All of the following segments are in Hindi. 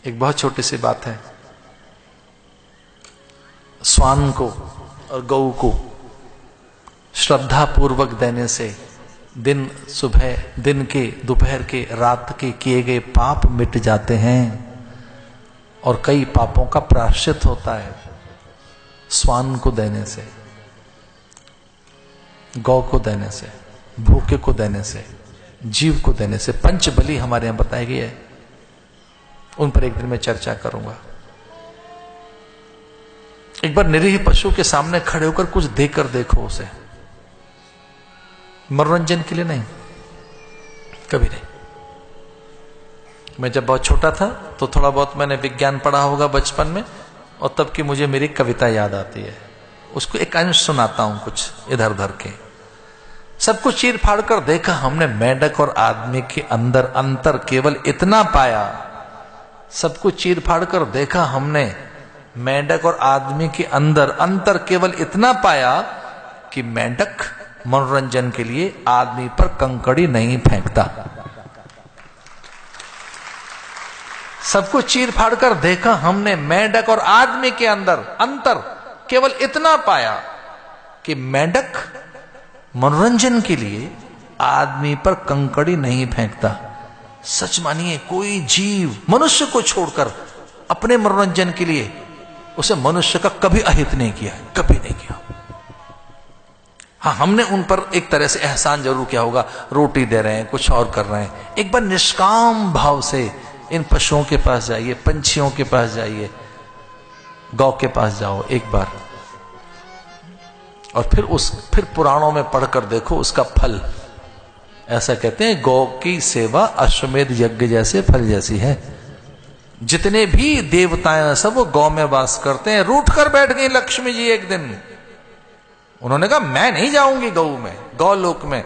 एक बहुत छोटी सी बात है, स्वान को और गऊ को श्रद्धा पूर्वक देने से दिन सुबह, दिन के, दोपहर के, रात के किए गए पाप मिट जाते हैं और कई पापों का प्रायश्चित होता है स्वान को देने से, गौ को देने से, भूखे को देने से, जीव को देने से। पंच बलि हमारे यहां बताई गई है, उन पर एक दिन मैं चर्चा करूंगा। एक बार निरीह पशु के सामने खड़े होकर कुछ देकर देखो उसे, मनोरंजन के लिए नहीं, कभी नहीं। मैं जब बहुत छोटा था तो थोड़ा बहुत मैंने विज्ञान पढ़ा होगा बचपन में, और तब की मुझे मेरी कविता याद आती है, उसको एक अंश सुनाता हूं कुछ इधर उधर के। सब कुछ चीर फाड़ कर देखा हमने, मेंढक और आदमी के अंदर अंतर केवल इतना पाया। सब कुछ चीर फाड़ कर देखा हमने, मेंढक और आदमी के अंदर अंतर केवल इतना पाया कि मेंढक मनोरंजन के लिए आदमी पर कंकड़ी नहीं फेंकता। सब कुछ चीर फाड़ कर देखा हमने, मेंढक और आदमी के अंदर अंतर केवल इतना पाया कि मेंढक मनोरंजन के लिए आदमी पर कंकड़ी नहीं फेंकता। सच मानिए, कोई जीव मनुष्य को छोड़कर अपने मनोरंजन के लिए उसे मनुष्य का कभी अहित नहीं किया, कभी नहीं किया। हाँ, हमने उन पर एक तरह से एहसान जरूर किया होगा, रोटी दे रहे हैं, कुछ और कर रहे हैं। एक बार निष्काम भाव से इन पशुओं के पास जाइए, पंछियों के पास जाइए, गौ के पास जाओ एक बार, और फिर पुराणों में पढ़कर देखो उसका फल। ऐसा कहते हैं, गौ की सेवा अश्वमेध यज्ञ जैसे फल जैसी है। जितने भी देवताएं सब वो गौ में वास करते हैं। रूठ कर बैठ गई लक्ष्मी जी एक दिन, उन्होंने कहा मैं नहीं जाऊंगी गौ में, गौलोक में।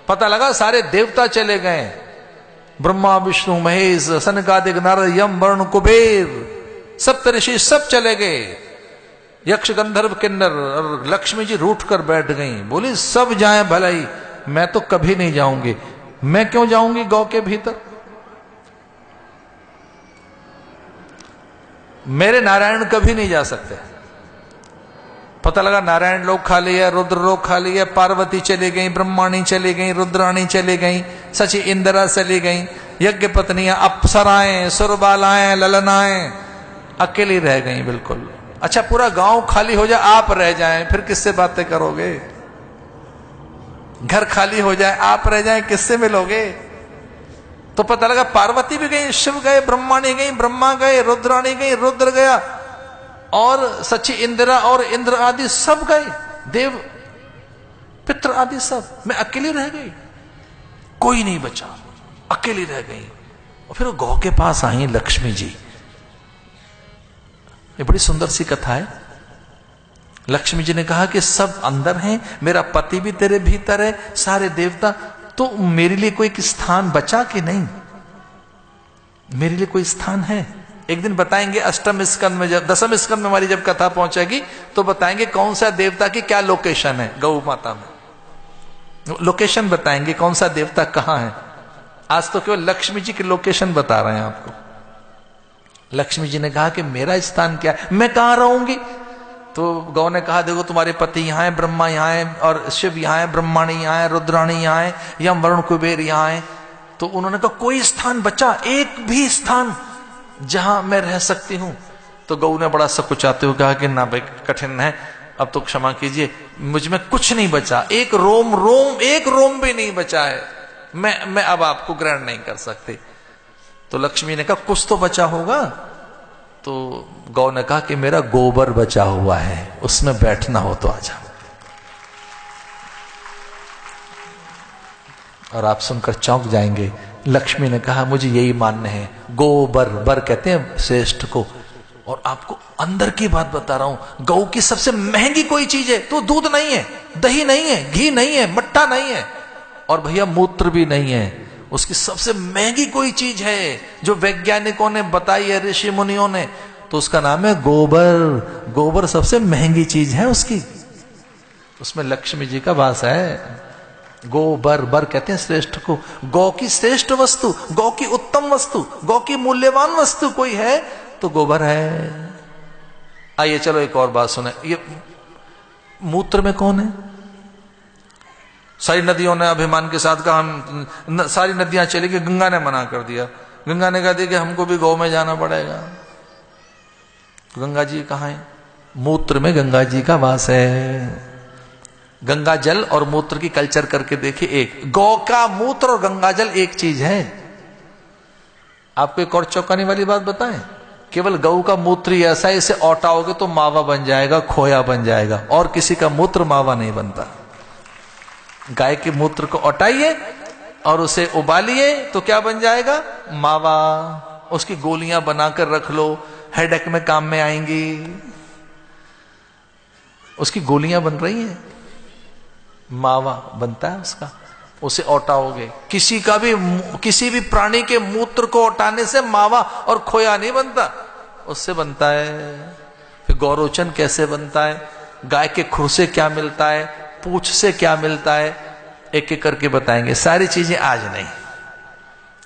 पता लगा सारे देवता चले गए, ब्रह्मा विष्णु महेश सनकादिक नारद यम वरुण कुबेर सप्तऋषि सब चले गए, यक्ष गंधर्व किन्नर, और लक्ष्मी जी रूठ कर बैठ गई। बोली सब जाएं भलाई, मैं तो कभी नहीं जाऊंगी। मैं क्यों जाऊंगी गौ के भीतर? मेरे नारायण कभी नहीं जा सकते। पता लगा नारायण लोग खा लिया, रुद्र लोग खा लिया, पार्वती चली गई, ब्रह्माणी चली गई, रुद्राणी चली गई, सची इंदिरा चली गई, यज्ञ पत्नियां, अप्सराएं, सुरबालाएं, ललनाएं अकेली रह गई बिल्कुल। अच्छा, पूरा गांव खाली हो जाए, आप रह जाएं, फिर किससे बातें करोगे? घर खाली हो जाए, आप रह जाएं, किससे मिलोगे? तो पता लगा पार्वती भी गई, शिव गए, ब्रह्माणी गई, ब्रह्मा गए, रुद्राणी गई, रुद्र गया, और सची इंदिरा और इंद्र आदि सब गए, देव पितृ आदि सब। मैं अकेली रह गई, कोई नहीं बचा, अकेली रह गई। और फिर गौ के पास आई लक्ष्मी जी। ये बड़ी सुंदर सी कथा है। लक्ष्मी जी ने कहा कि सब अंदर हैं, मेरा पति भी तेरे भीतर है, सारे देवता, तो मेरे लिए कोई स्थान बचा कि नहीं? मेरे लिए कोई स्थान है? एक दिन बताएंगे अष्टम स्कंद में, जब दसम स्कंद में हमारी जब कथा पहुंचेगी तो बताएंगे कौन सा देवता की क्या लोकेशन है गौ माता में। लोकेशन बताएंगे, कौन सा देवता कहां है। आज तो केवल लक्ष्मी जी की लोकेशन बता रहे हैं आपको। लक्ष्मी जी ने कहा कि मेरा स्थान क्या है, मैं कहां रहूंगी? तो गौ ने कहा देखो तुम्हारे पति यहां है, ब्रह्मा यहां है, और शिव यहां है, ब्रह्माणी यहां है, रुद्राणी यहां है, यम वरुण कुबेर यहां है। तो उन्होंने कहा कोई स्थान बचा, एक भी स्थान जहां मैं रह सकती हूं? तो गौ ने बड़ा सकुचाते हुए कहा कि ना भाई, कठिन है, अब तो क्षमा कीजिए, मुझ में कुछ नहीं बचा, एक रोम भी नहीं बचा है, मैं अब आपको ग्रहण नहीं कर सकती। तो लक्ष्मी ने कहा कुछ तो बचा होगा। तो गौ ने कहा कि मेरा गोबर बचा हुआ है, उसमें बैठना हो तो आ जाओ। और आप सुनकर चौंक जाएंगे। लक्ष्मी ने कहा मुझे यही मान्य है, गोबर, बर कहते हैं श्रेष्ठ को। और आपको अंदर की बात बता रहा हूं, गौ की सबसे महंगी कोई चीज है तो दूध नहीं है, दही नहीं है, घी नहीं है, मट्ठा नहीं है, और भैया मूत्र भी नहीं है। उसकी सबसे महंगी कोई चीज है जो वैज्ञानिकों ने बताई है, ऋषि मुनियों ने, तो उसका नाम है गोबर। गोबर सबसे महंगी चीज है उसकी, उसमें लक्ष्मी जी का वास है। गोबर, बर कहते हैं श्रेष्ठ को। गौ की श्रेष्ठ वस्तु, गौ की उत्तम वस्तु, गौ की मूल्यवान वस्तु कोई है तो गोबर है। आइए चलो एक और बात सुने, ये मूत्र में कौन है? सारी नदियों ने अभिमान के साथ कहा हम सारी नदियां चली गई, गंगा ने मना कर दिया। गंगा ने कहा कि हमको भी गौ में जाना पड़ेगा। गंगा जी कहाँ है? मूत्र में गंगा जी का वास है। गंगा जल और मूत्र की कल्चर करके देखिए, एक गौ का मूत्र और गंगा जल एक चीज है। आपको एक और चौंकाने वाली बात बताएं, केवल गऊ का मूत्र ही ऐसा है, इसे औटाओगे तो मावा बन जाएगा, खोया बन जाएगा, और किसी का मूत्र मावा नहीं बनता। गाय के मूत्र को औटाइए और उसे उबालिए तो क्या बन जाएगा? मावा। उसकी गोलियां बनाकर रख लो, हेडेक में काम में आएंगी। उसकी गोलियां बन रही हैं, मावा बनता है उसका, उसे औटाओगे। किसी भी प्राणी के मूत्र को औटाने से मावा और खोया नहीं बनता, उससे बनता है। फिर गौरोचन कैसे बनता है, गाय के खुर से क्या मिलता है, पूंछ से क्या मिलता है, एक एक करके बताएंगे। सारी चीजें आज नहीं,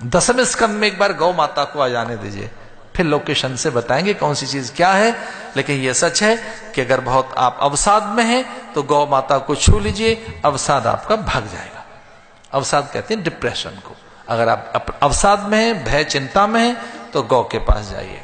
10वें स्कंद में एक बार गौ माता को आ जाने दीजिए, फिर लोकेशन से बताएंगे कौन सी चीज क्या है। लेकिन यह सच है कि अगर बहुत आप अवसाद में हैं तो गौ माता को छू लीजिए, अवसाद आपका भाग जाएगा। अवसाद कहते हैं डिप्रेशन को। अगर आप अवसाद में हैं, भय चिंता में हैं, तो गौ के पास जाइए।